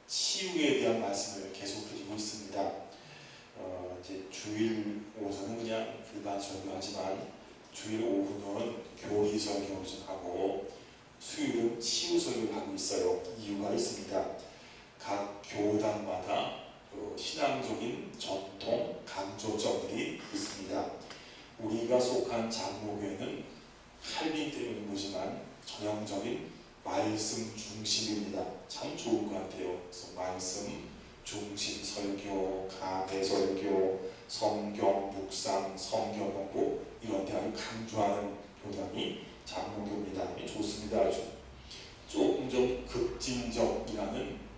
치유에 대한 말씀을 계속 드리고 있습니다. 이제 주일 오전은 그냥 일반 설교하지만 주일 오후는 교리 설교를 좀 하고 수요일은 치유 설교를 하고 있어요. 이유가 있습니다. 각 교단마다 신앙적인 전통, 강조점들이 있습니다. 우리가 속한 장로교회는 할미 때문인 거지만 전형적인 말씀 중심입니다. 참 좋은 것 같아요. 그래서 말씀 중심 설교, 강해 설교, 성경 묵상, 성경 공부 이런 데 아주 강조하는 교단이 장로교입니다. 좋습니다. 아주 조금 좀 급진적이라는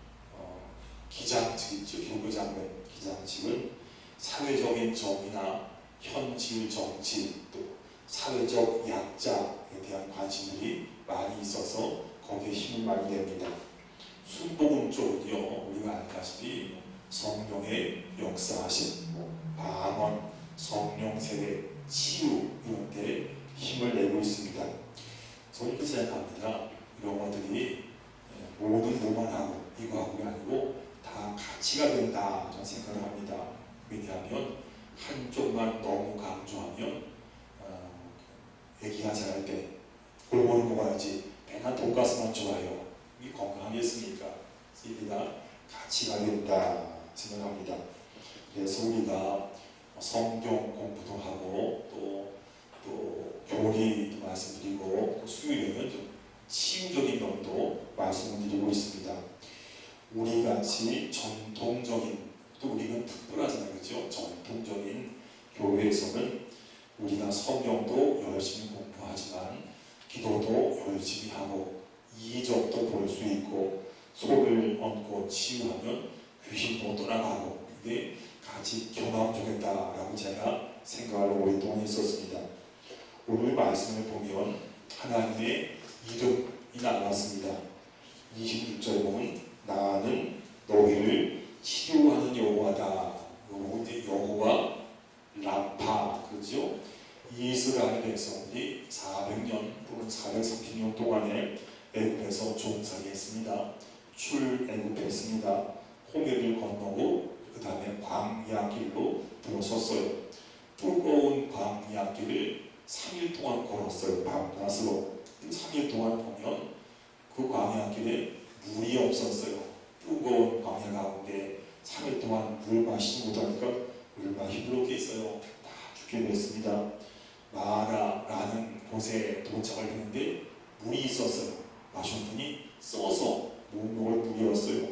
기장측 있죠. 교구장로의 기장측은 사회적인 정의나 현실 정치 또 사회적 약자에 대한 관심들이 많이 있어서 거기에 힘을 많이 냅니다. 순복음 쪽은요, 우리가 알다시피 성령의 역사하심, 방언, 성령 세례, 치유 이런 데 힘을 내고 있습니다. 저는 이렇게 생각합니다. 이런 것들이 모든 뭐만 하고 이거 하고가 아니고 다 가치가 된다 저는 생각을 합니다. 왜냐하면 한쪽만 너무 강조하면 애기가 자랄 때 골고루 먹어야지 맨날 돈가스만 좋아해요. 이게 건강하겠습니까? 우리가 가치가 된다 생각합니다. 그래서 우리가 성경 공부도 하고 또 교리도 말씀드리고 또 수요일에는 좀 치유적인 면도 말씀을 드리고 있습니다. 우리같이 전통적인 또 우리는 특별하잖아요. 그렇죠? 전통적인 교회에서는 우리가 성경도 열심히 공부하지만 기도도 열심히 하고 이적도 볼 수 있고 소를 얹고 치유하면 귀신도 떠나가고 이게 같이 경험되겠다라고 제가 생각을 오랫동안 했었습니다. 오늘 말씀을 보면 하나님의 이름이 나왔습니다. 26절에 보면 나는 너희를 치료하는 여호와다. 이제 여호와 라파 그죠? 이스라엘 백성들이 400년 또는 430년 동안에 애굽에서 종살이했습니다. 출애굽했습니다. 홍해를 건너고 그 다음에 광야길로 들어섰어요. 뜨거운 광야길을 3일 동안 걸었어요. 밤낮으로 3일 동안 보면 그 광야길에 물이 없었어요. 뜨거운 광야 가운데 3일 동안 물 마시지 못하니까 얼마나 힘들었겠어요. 다 죽게 됐습니다. 마라라는 곳에 도착을 했는데 물이 있었어요. 마셨더니 써서 못 먹을 물이었어요.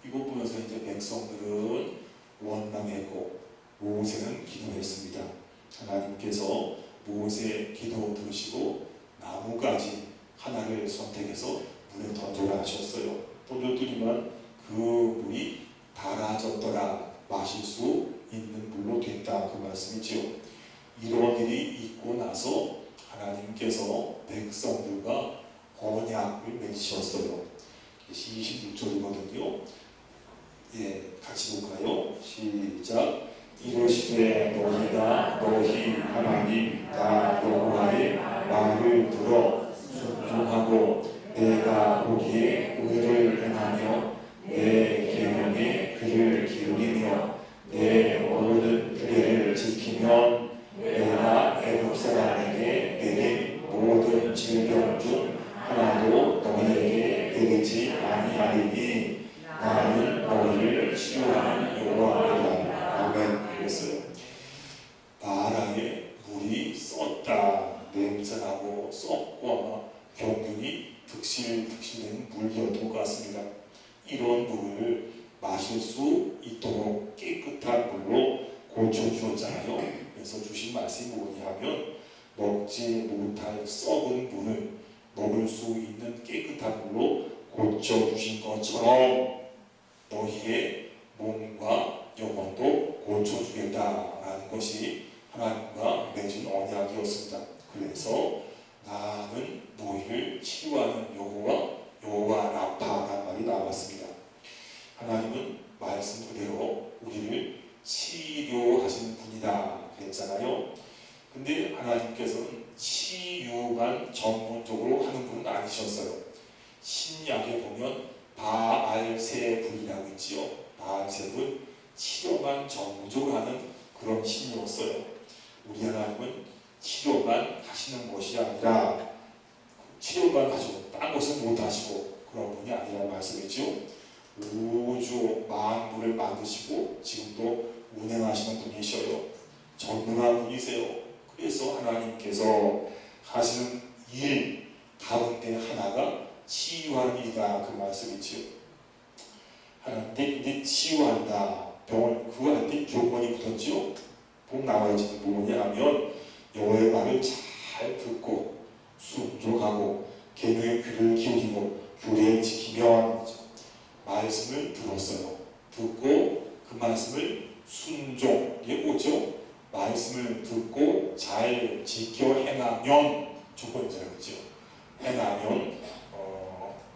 이것 보면서 이제 백성들은 원망했고 모세는 기도했습니다. 하나님께서 모세 기도 들으시고 나무가지 하나를 선택해서 물에 던져라 하셨어요. 던졌더니만 그 물이 달아졌더라. 마실 수 있는 물로 됐다. 그 말씀이지요. 이런 일이 있고 나서 하나님께서 백성들과 언약을 맺으셨어요. 26절이거든요. 같이 볼까요? 시작. 이르시되 너희가 너희 하나님 나 여호와의 말을 들어 순종하고 내가 보기에 의를 행하며 내 계명에 귀를 기울이며 내 모든 규례를 지키면 내가 애굽 사람에게 내린 모든 질병 중 하나도 너희에게 이르지 아니하리니 나는 너희를 치유하는 여호와이다. 아멘. 그랬어요. 마라에 물이 썼다. 냄새나고 썩고 아마 병균이 득실득실된 물이었던 것 같습니다. 이런 물을 마실 수 있도록 깨끗한 물로 고쳐주었잖아요. 그래서 주신 말씀이 뭐냐면 먹지 못할 썩은 물을 먹을 수 있는 깨끗한 물로 고쳐주신 것처럼 너희의 몸과 영혼도 고쳐주겠다라는 것이 하나님과 맺은 언약이었습니다. 그래서 나는 너희를 치유하는 여호와 라파라는 말이 나왔습니다. 하나님은 말씀 그대로 우리를 치료하시는 분이다 그랬잖아요. 근데 하나님께서는 치유만 전문적으로 하는 분은 아니셨어요. 신약에 보면 바알세불이라고 있지요. 바알세불 치료만 전무적으로 하는 그런 신이었어요. 우리 하나님은 치료만 하시는 것이 아니라 치료만 하시고 딴 것은 못하시고 그런 분이 아니라는 말씀이죠. 우주 만물을 만드시고 지금도 운행하시는 분이셔요. 전능한 분이세요. 그래서 하나님께서 하시는 일 가운데 하나가 치유하는 일이다, 그 말씀이지요. 하나님께 치유한다. 병을 그한테 조건이 붙었지요. 꼭 나와있는 부분이 하면 여호와의 말을 잘 듣고 순종하고 계명의 귀를 기울이고 규례를 지키면, 말씀을 들었어요. 듣고 그 말씀을 순종, 이게 뭐죠? 말씀을 듣고 잘 지켜 행하면 조건이라고 그러죠. 행하면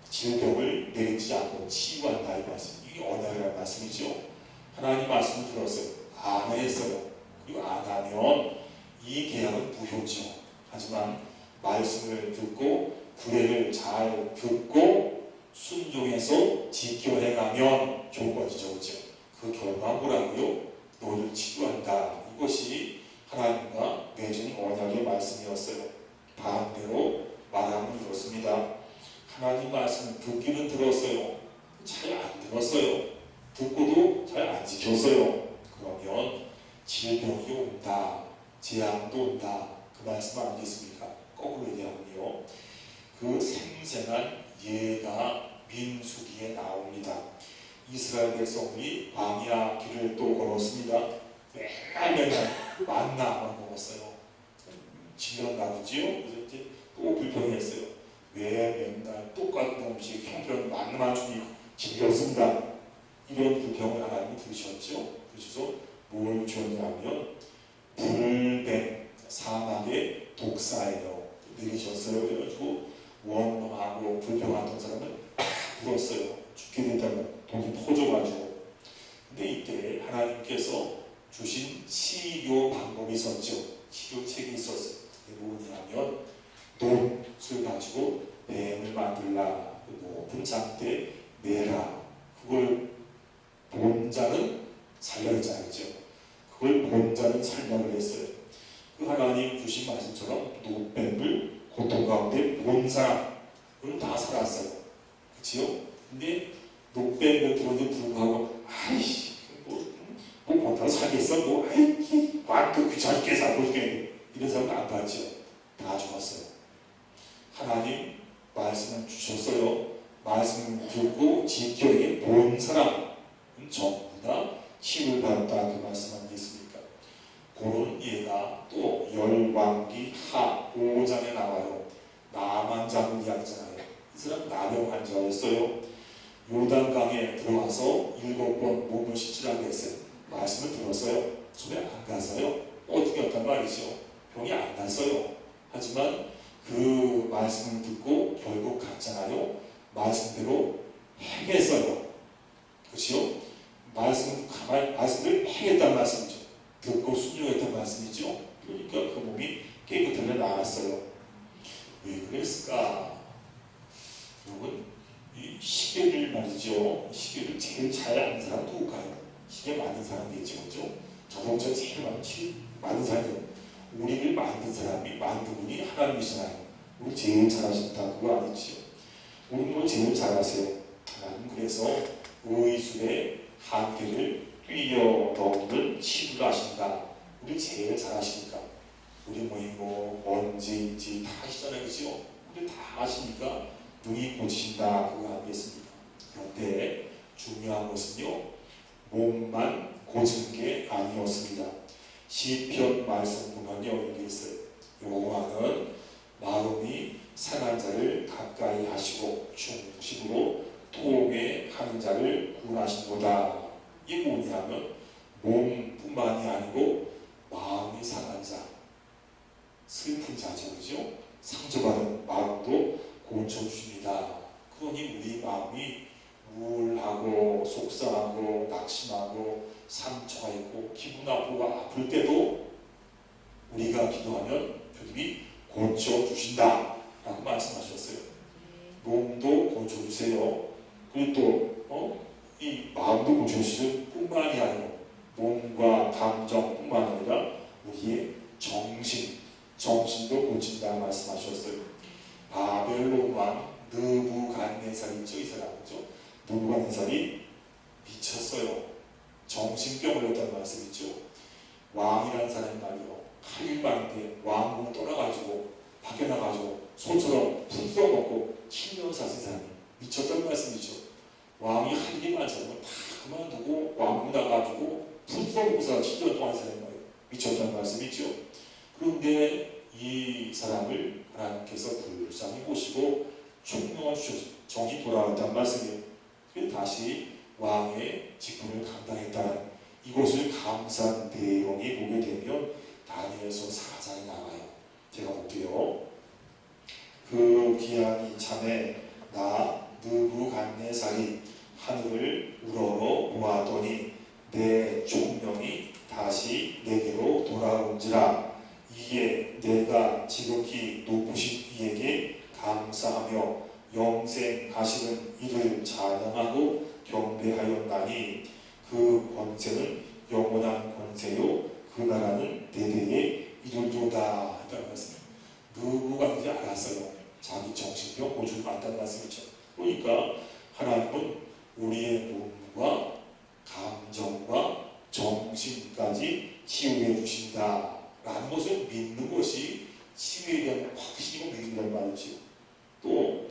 질병을 내리지 않고 치유한다, 이 말씀. 이게 언약이라는 말씀이죠. 하나님 말씀을 들었어요. 안 했어요. 그리고 안 하면 이 계약은 무효죠. 하지만 말씀을 듣고 규례를 잘 듣고 순종해서 지켜 행하면 조건이죠. 그죠? 그 결과 뭐라고요? 너를 치유한다. 이것이 하나님과 맺은 언약의 말씀이었어요. 반대로 말하면 이렇습니다. 하나님 말씀을 듣기는 들었어요. 잘 안 들었어요. 듣고도 잘 안 지켰어요. 그러면 질병이 온다. 재앙도 온다. 그 말씀 아니겠습니까? 거꾸로 얘기하면요. 그 생생한 예가 민수기에 나옵니다. 이스라엘 백성이 광야 길을 또 걸었습니다. 맨날 만나만 먹었어요. 질병 나쁘지요? 그래서 이제 또 불평했어요. 왜 맨날 똑같은 음식 형편 만나만 주니 질병습니다. 이런 불평을 하나님이 들으셨죠. 그래서 뭘 주었냐면 불뱀 사막의 독사예요. 내리셨어요. 그래가지고 원망하고 불평하던 사람을 다 물었어요. 죽게 된다면 독이 퍼져가지고. 근데 이때 하나님께서 주신 치료 방법이 있었죠. 치료책이 있었어요. 그게 뭐냐면 놋을 가지고 뱀을 만들라. 높은 장대에 매라. 그걸 본자는 살려냈잖아요. 그죠? 그걸 본자는 살려을 했어요. 그 하나님 주신 말씀처럼 노뱀을 고통 가운데 본 사람은 다 살았어요. 그치요? 근데 노뱀을 들었는데 불구하고 아이씨 뭐 본다고 살겠어? 뭐 아이 완전 귀찮게 살고 있겠네. 이런 사람은 안 봤죠. 다 죽었어요. 하나님 말씀을 주셨어요. 말씀을 듣고 지켜내게 본 사람은 전부 다 치유를 받았다, 그 말씀 아니겠습니까? 그런 예가 또 열왕기 하 5장에 나와요. 나만 장군 이야기잖아요. 이 사람 나병 환자였어요. 요단강에 들어가서 7번 몸을 씻으라고 했어요. 말씀을 들었어요. 손에 안 가서요. 어떻게 했단 말이죠. 병이 안 났어요. 하지만 그 말씀을 듣고 결국 갔잖아요. 말씀대로 행했어요. 그렇죠? 말씀을 행했다는 말씀이죠. 듣고 순종했다는 말씀이죠. 그러니까 그 몸이 깨끗하게 나았어요. 왜 그랬을까? 여러분, 이 시계를 말이죠. 시계를 제일 잘 아는 사람 누굴까요? 시계 만든 사람이겠죠. 그죠? 자동차 제일 많은 사람이요. 우리를 만든 사람이, 만든 분이 하나님이시나요? 우리 제일 잘하신다, 그거 아니지요. 우리 뭘 제일 잘하세요? 하나님. 그래서 의술의 한계를 뛰어넘는 치유를 하신다. 우리 제일 잘하시니까. 우리 뭐 언제인지 다 하시잖아요. 그죠? 우리 다 하시니까 능히 고치신다, 그거 아니겠습니까? 그런데 중요한 것은요, 몸만 고치는 게 아니었습니다. 시편 말씀 보면요, 여기 있어요. 여호와는 마음이 상한 자를 가까이 하시고 중심으로 통회하는 자를 구원하신도다. 이게 뭐냐면 몸뿐만이 아니고 마음이 상한 자, 슬픈 자죠. 그죠? 상처받은 마음도 고쳐주십니다. 그러니 우리 마음이 우울하고 속상하고 낙심하고 상처가 있고 기분 나쁘고 아플 때도 우리가 기도하면 주님이 고쳐주신다 라고 말씀하셨어요. 몸도 고쳐주세요. 그리고 또 이 마음도 고쳐주실 뿐만이 아니고 몸과 감정뿐만 아니라 우리의 정신도 고친다 말씀하셨어요. 바벨론 왕 느부갓네살 있죠? 이 사람 그죠? 느부갓네살이 미쳤어요. 정신병 걸렸다는 말씀 있죠? 왕이라는 사람이 말이요, 할 일만인데 왕궁 떠나가지고 밖에 나가지고 소처럼 풀 쏘먹고 7년 사신 사람이 미쳤다는 말씀이죠. 왕이 할 일이 많잖아요. 다 그만두고 왕궁 나가지고 풀 쏘먹고서 7년 동안 사는 거예요. 미쳤다는 말씀이죠. 그런데 이 사람을 하나님께서 불쌍히 보시고 총명을 주셔서 정이 돌아왔다는 말씀이에요. 그래서 다시 왕의 직분을 감당했다는 이것을 감사한 내용이 보게 되면 다니엘서 4장에 나와요. 제가 볼게요. 그 귀한 이참에 나 느부갓네살이 하늘을 우러러 보았더니 내 총명이 다시 내게로 돌아온지라. 이에 내가 지극히 높으신 이에게 감사하며 영생하시는 이를 찬양하고 경배하였나니 그 권세는 영원한 권세요 그 나라는 대대에 이르리로다 했다는 말씀이에요. 누구가 이제 알았어요. 자기 정신병 고칠 많다는 말씀이죠. 그러니까 하나님은 우리의 몸과 감정과 정신까지 치유해 주신다 라는 것을 믿는 것이 치유에 대한 확신이고 믿음이라는 말이죠. 또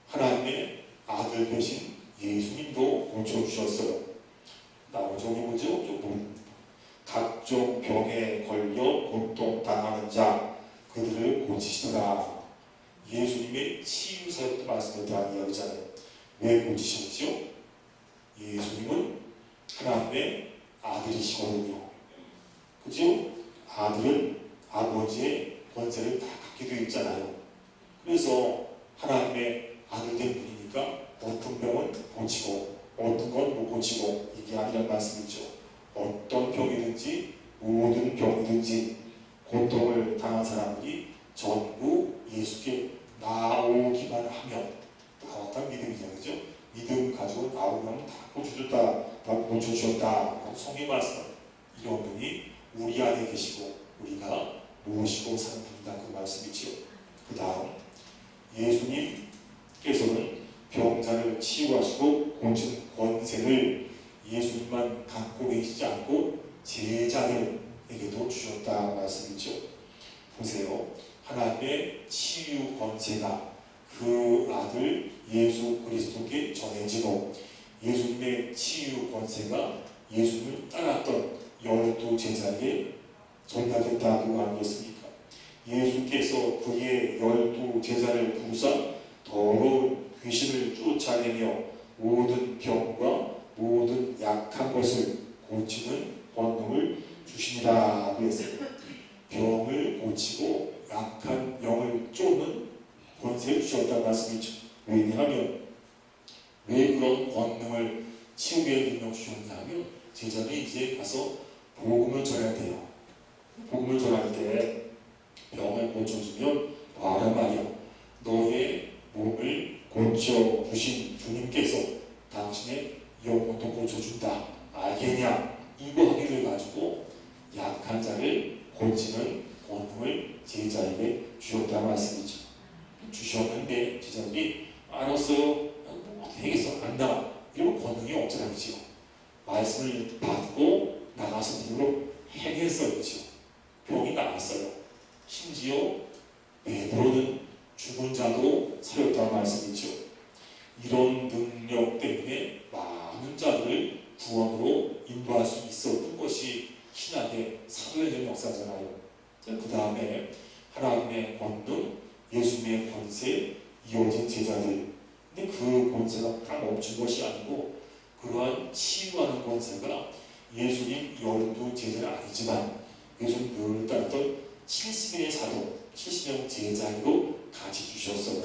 하나님의 아들 되신 예수님도 고쳐주셨어요. 저기 뭐죠? 각종 병에 걸려 고통당하는 자 그들을 고치시더라. 예수님의 치유 사역도 말씀에 대한 이야기잖아요. 왜 고치셨죠? 예수님은 하나님의 아들이시거든요. 그죠? 아들은 아버지의 권세를 다 갖게 되어 있잖아요. 그래서 하나님의 아들된 분이니까 어떤 병은 고치고 어떤 건 못 고치고 이게 아니란 말씀이죠. 어떤 병이든지 모든 병이든지 고통을 당한 사람들이 전부 예수께 나오기만 하면 나왔다는 믿음이죠. 그죠? 믿음 가지고 나오면 다 고쳐줬다, 다 고쳐주셨다. 성경 말씀. 이런 분이 우리 안에 계시고 우리가 모시고 사는 분이다. 그 말씀이죠. 그 다음 예수님께서는 병자를 치유하시고 고친 권세를 예수님만 갖고 계시지 않고 제자들에게도 주셨다 말씀이죠. 보세요. 하나님의 치유 권세가 그 아들 예수 그리스도께 전해지고 예수님의 치유 권세가 예수님을 따랐던 12제자에게 전달됐다고 하겠습니까? 예수께서 그의 12제자를 부르사 더러운 귀신을 쫓아내며 모든 병과 모든 약한 것을 고치는 권능을 주시니라 그랬어요. 병을 고치고 약한 영을 쫓는 권세를 주셨다는 말씀이죠. 왜냐하면 왜 그런 권능을 치유의 능력 주셨냐면 제자들이 이제 가서 복음을 전해야 돼요. 복음을 전할 때 병을 고쳐주면 봐라 말이야. 너의 몸을 고쳐주신 주님께서 당신의 영혼도 고쳐준다. 알겠냐? 이거 하기를 가지고 약한 자를 고치는 권능을 제자에게 주셨다 말씀이죠. 주셨는데 제자들이 알았어요. 어떻게 해서 안 나와. 이런 권능이 없잖아요. 그렇죠? 말씀을 받고 나가서 눈으로 행했어요. 그렇죠? 병이 나았어요. 심지어 베드로는 죽은 자도 살렸다는 말씀이죠. 이런 능력 때문에 많은 자들을 구원으로 인도할 수 있었던 것이 신약의 사도행전 역사잖아요. 그 다음에 하나님의 권능, 예수님의 권세, 이어진 제자들. 근데 그 권세가 다 멈춘 것이 아니고 그러한 치유하는 권세가 예수님 12제자는 아니지만 예수님 늘 따르던 70인의 사도, 70명 제자에도 같이 주셨어요.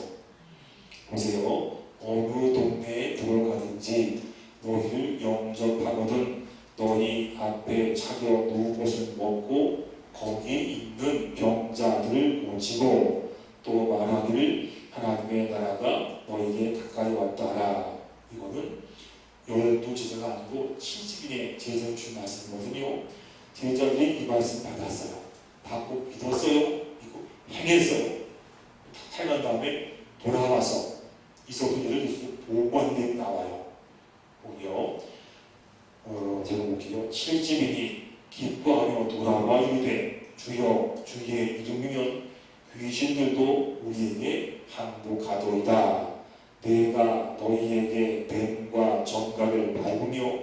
보세요. 어느 동네에 들어가든지 너희를 영접하거든 너희 앞에 차려 놓은 것을 먹고 거기에 있는 병자들을 고치고 또 말하기를 하나님의 나라가 너희에게 가까이 왔다 하라. 이거는 12 제자가 아니고 70인의 제자를 준 말씀이거든요. 제자들이 이 말씀 받았어요. 받고 믿었어요. 믿고 행했어요. 행한 다음에 돌아와서 이소서를 보고한다고 나와요. 보며 제가 볼게요. 70인이 기뻐하며 돌아와 이르되 주여 주의 이름이면 귀신들도 우리에게 항복하도이다. 내가 너희에게 뱀과 정갈을 밟으며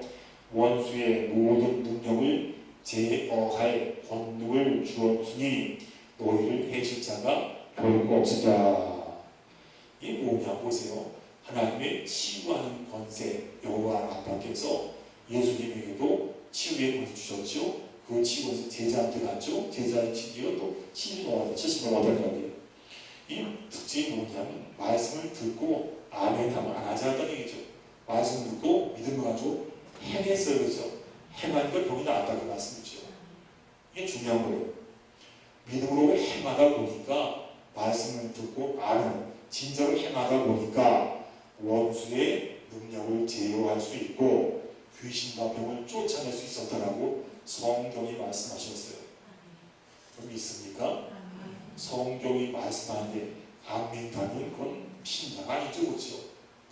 원수의 모든 능력을 제어할 권능을 주었으니 너희를 해칠 자가 결코 없으리라. 이게 뭐냐 보세요. 하나님의 치유하는 권세 여호와 아빠께서 예수님에게도 치유의 권세 주셨죠. 그 치유에서 제자한테 갔죠. 제자의 치유가 또 70 넘었다는 얘기예요. 이 특징이 뭐냐면 말씀을 듣고 아멘 하면 안 하지 않다는 얘기죠. 말씀 듣고 믿음을 가지고 행했어요. 그렇죠? 행하니까 병이 나았다는 말씀이죠. 이게 중요한 거예요. 믿음으로 행하다 보니까 말씀을 듣고 아멘 진짜로 행하다 보니까 원수의 능력을 제어할 수 있고 귀신과 병을 쫓아낼 수 있었다라고 성경이 말씀하셨어요. 그럼 있습니까? 성경이 말씀하는데 안 믿다면 그건 신자가 아니죠. 그렇죠?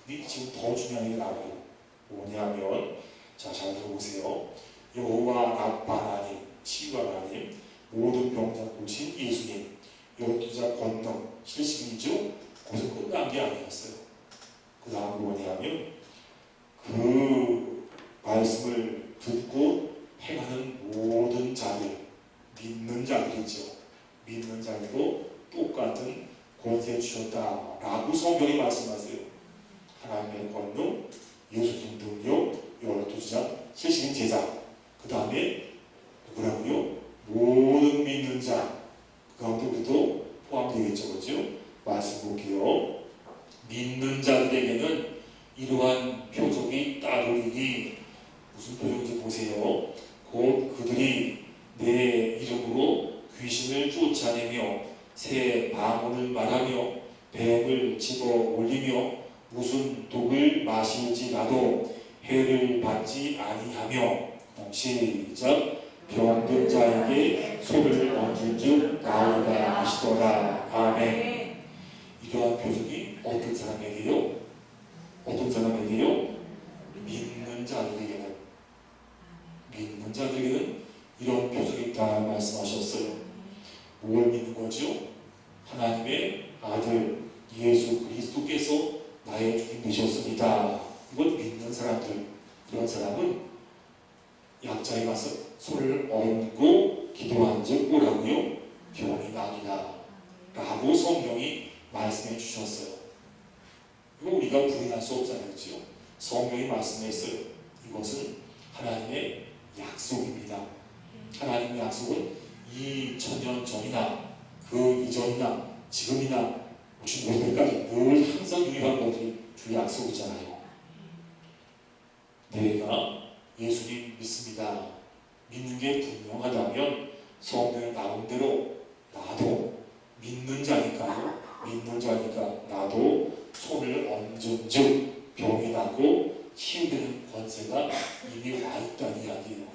근데 지금 더 중요한 게 나와요. 뭐냐면 자, 잘 들어보세요. 여호와 아빠 하나님, 치유 하나님, 모든 병자 고신 예수님, 12자 권능, 실신이죠. 거기서 끝난 게 아니었어요. 그 다음 뭐냐면 그 말씀을 듣고 행하는 모든 자들, 믿는 자들이죠. 믿는 자들도 똑같은 권세 주셨다라고 성경이 말씀하세요. 하나님의 권능, 예수님 능력, 12자, 실신 제자, 그 다음에 누구라고요? 모든 믿는 자, 그 가운데 우리도 포함되겠죠. 그렇죠? 말씀 볼게요. 믿는 자들에게는 이러한 표적이 따르리니 무슨 표적인지 보세요. 곧 그들이 내 이름으로 귀신을 쫓아내며 새 방언을 말하며 뱀을 집어 올리며 무슨 독을 마실지라도 해를 받지 아니하며 시작 병든 자에게 손을 얹은 즉 나으리라 하시더라. 아멘. 이러한 표적이 어떤 사람에게요? 어떤 사람에게요? 믿는 자들에게는 이런 표적이 있다 말씀하셨어요. 뭘 믿는 거죠? 하나님의 아들 예수 그리스도께서 나의 주님 되셨습니다. 이걸 믿는 사람들, 이런 사람은 약자에 가서 손을 얹고 기도한 즉 뭐라고요? 병이 나니라 라고 성경이 말씀해 주셨어요. 이거 우리가 부인할 수 없잖아요. 그렇죠? 성경이 말씀했어요. 이것은 하나님의 약속입니다. 하나님의 약속은 2000년 전이나 그 이전이나 지금이나 오신 모델까지 늘 항상 유효한 것들이 주 약속이잖아요. 내가 예수님 믿습니다. 믿는 게 분명하다면 성경에 나온 대로 나도 믿는 자니까 나도 손을 얹은 즉 병이 나고 치유되는 권세가 이미 와 있다는 이야기예요.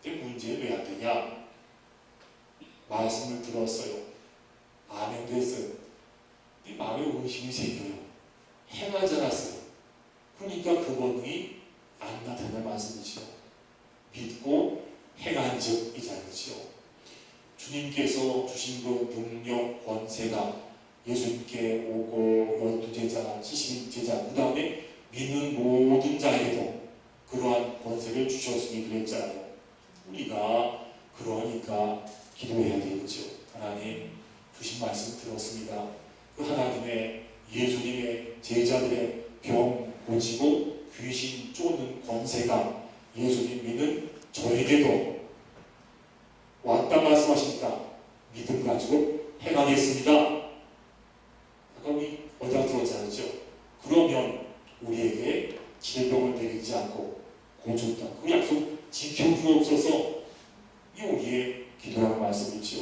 근데 문제는 왜 안 되냐? 말씀을 들었어요. 아멘도 했어요. 근데 마음에 의심이 생겨요. 행하지 않았어요. 그러니까 그 권능이 안 나타나는 말씀이죠. 믿고 행한 즉이잖아요. 주님께서 주신 그 능력 권세가 예수님께 오고 12제자, 70인 제자, 그 다음에 믿는 모든 자에게도 그러한 권세를 주셨으니 그랬잖아요. 우리가 그러니까 기도해야 되겠죠. 하나님 주신 말씀 들었습니다. 그 하나님의 예수님의 제자들의 병 고치고 귀신 쫓는 권세가 예수님 믿는 저에게도 왔다 말씀하시니까 믿음 가지고 행하겠습니다. 아까 우리 어디다 들었잖아요. 그러면 우리에게 질병을 내리지 않고 고쳤다. 그 약속 지켜주옵소서. 이 우리의 기도라는 말씀이죠.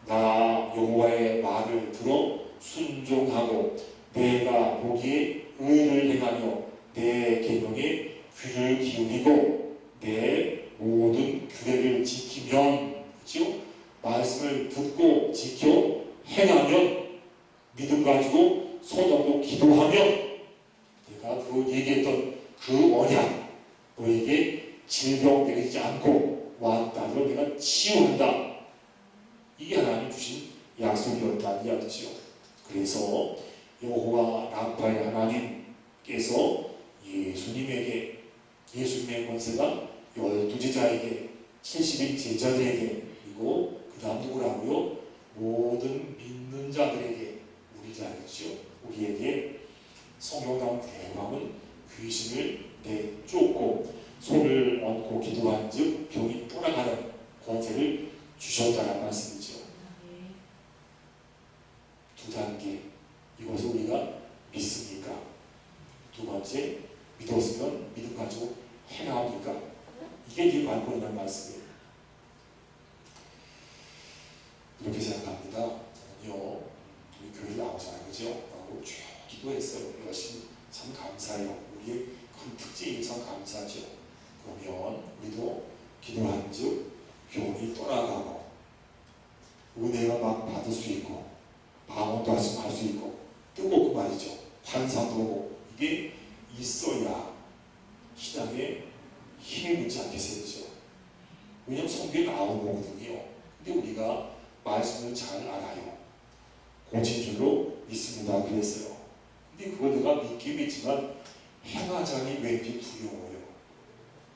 나 여호와의 말을 들어 순종하고 내가 보기에 의를 행하며 내 계명에 귀를 기울이고 내 모든 규례를 지키면, 그렇죠? 말씀을 듣고 지켜 행하면, 믿음 가지고 손 얹고 기도하면, 내가 그 얘기했던 그 언약, 너에게 질병 내리지 않고 완다로 내가 치유한다. 이게 하나님 주신 약속이었다는 이야기죠. 그래서 여호와 라파의 하나님께서 예수님의 권세가 12제자에게 70인 제자들에게, 그리고 그 다음 누구라고요? 모든 믿는 자들에게, 우리 자였죠. 우리에게 성경 나온 대왕은 귀신을 내쫓고 손을 얹고 기도한 즉 병이 떠나가는 권세를 주셨다는 말씀이죠. 두 단계, 이것을 우리가 믿습니까? 두 번째, 믿었으면 믿음 가지고 행합니까? 이게 이제 말고 있는 말씀이에요. 이렇게 생각합니다. 저는요, 우리 교회 나오잖아요, 그죠? 나오고 쭉 기도했어요. 열심히. 참 감사해요. 우리의 큰 특징이 참 감사하죠. 그러면 우리도 기도한 즉 병이 떠나가고 은혜가 막 받을 수 있고 방언도 할 수 있고 뜨겁고 말이죠. 환상도 오고 이게 있어야 신앙에 힘이 묻지 않겠어요. 왜냐하면 성경에 나오는 거거든요. 근데 우리가 말씀을 잘 알아요. 고친 줄로 믿습니다. 그랬어요. 근데 그걸 내가 믿긴 믿지만 행하자니 왠지 두려워요.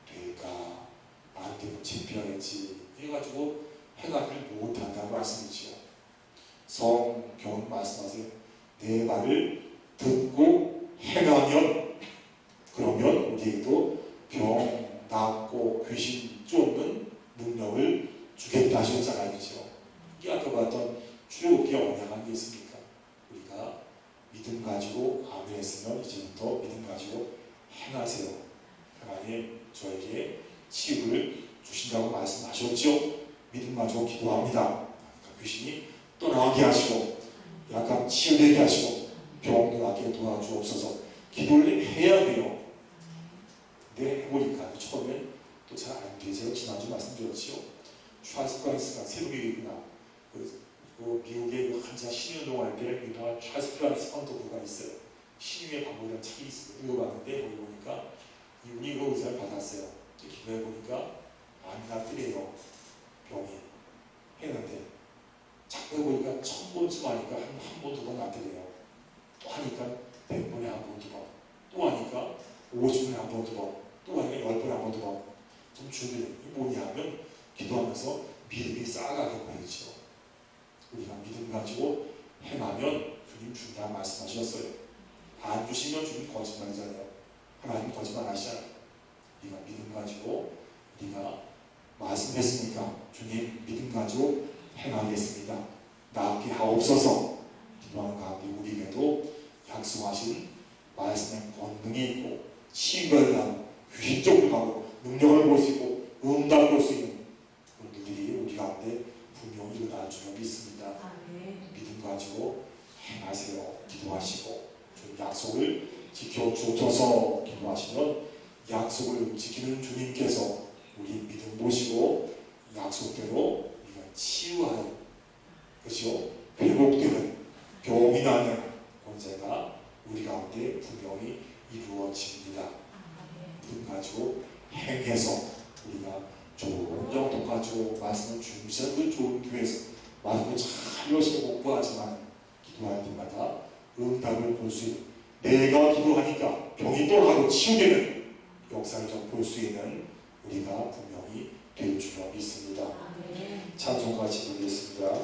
될까? 안 되면 창피하겠지. 해가지고 행하지 못한다는 말씀이죠. 성경 말씀하세요. 내 말을 듣고 행하면, 그러면 우리에게도 병 낫고 귀신 쫓는 능력을 주겠다 하셨잖아요. 그죠? 이게 아까 봤던 출애굽기 언약한 게 있습니까? 우리가 믿음 가지고 아멘 했으면 이제부터 믿음 가지고 행하세요. 하나님 저에게 치유를 주신다고 말씀하셨죠. 믿음 가지고 기도합니다. 귀신이 떠나게 하시고 약간 치유되게 하시고 병도 낫게 도와주옵소서. 기도를 해야 돼요. 근데 해보니까 처음엔 또 잘 안 되죠. 지난주 말씀드렸죠. 찰스 프란스가 새로미국이구나. 그 미국의 그 환자 신윤동할 때 유명한 찰스 프란스 헌터부가 있어요. 신유의 방법이라는 책이 있어요. 읽어봤는데 거기 보니까 이분이 그 의사를 받았어요. 기도해보니까 안 낫더래요. 병이. 했는데 자꾸 해보니까 1000번쯤 하니까 한 번, 두 번 낫더래요. 또 하니까 100번에 한 번, 두 번. 또 하니까 50번에 한 번, 두 번. 또 하니까 10번에 한 번, 두 번. 좀 주더래요. 이게 뭐냐 하면 기도하면서 믿음이 쌓아가는 거죠. 우리가 믿음 가지고 행하면 주님 준다 말씀하셨어요. 안 주시면 주님 거짓말이잖아요. 하나님 거짓말 하시잖아요. 우리가 믿음 가지고 우리가 말씀했으니까 주님 믿음 가지고 행하겠습니다. 나게 하옵소서. 기도하는 가운데 우리에게도 약속하신 말씀의 권능이 있고 치유를 하고 귀신 쫓고 능력을 볼 수 있고 응답을 볼 수 있는 그런 일이 우리 가운데 분명히 일어날 줄 믿습니다. 믿음 가지고 행하세요. 기도하시고 주 약속을 지켜주셔서 기도하시면 약속을 지키는 주님께서 우리 믿음 보시고 약속대로 우리가 치유하는, 그렇죠? 회복되는, 병이 나는 권세가 우리 가운데 분명히 이루어집니다. 믿음 가지고 행해서 우리가 좋은 정도 가지고 말씀을 중시하는 좋은 교회에서 말씀을 잘 열심히 공부하지만 기도할 때마다 응답을 볼 수 있는, 내가 기도하니까 병이 떠나고 치유되는 역사를 좀 볼 수 있는 우리가 분명히 될 줄 믿습니다. 찬송같이 부르겠습니다.